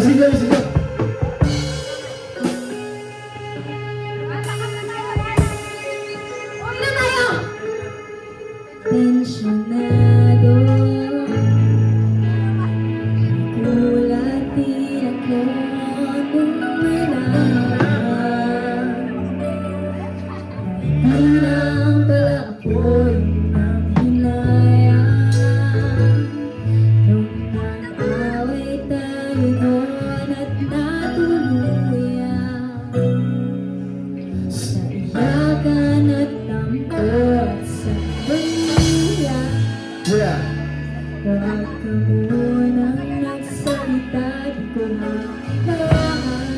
Sige. Tensyonado, kulati ako nung wala. Hinang pala ako'y nanghinayang nung nag-away tayo noon at natuluyan sa iyakan at tampot sa banila. Huwag ka munang nagsalita, di ko hahayaan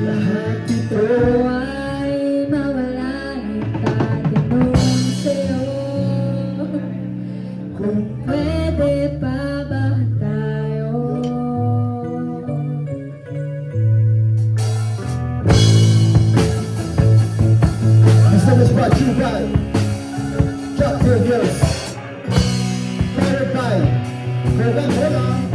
lahat ito ay mawala. Nagtatanong sa'yo kung pwede pa ba tayo. This song is brought to you by Dr. Girls. Fired by Coca-Cola.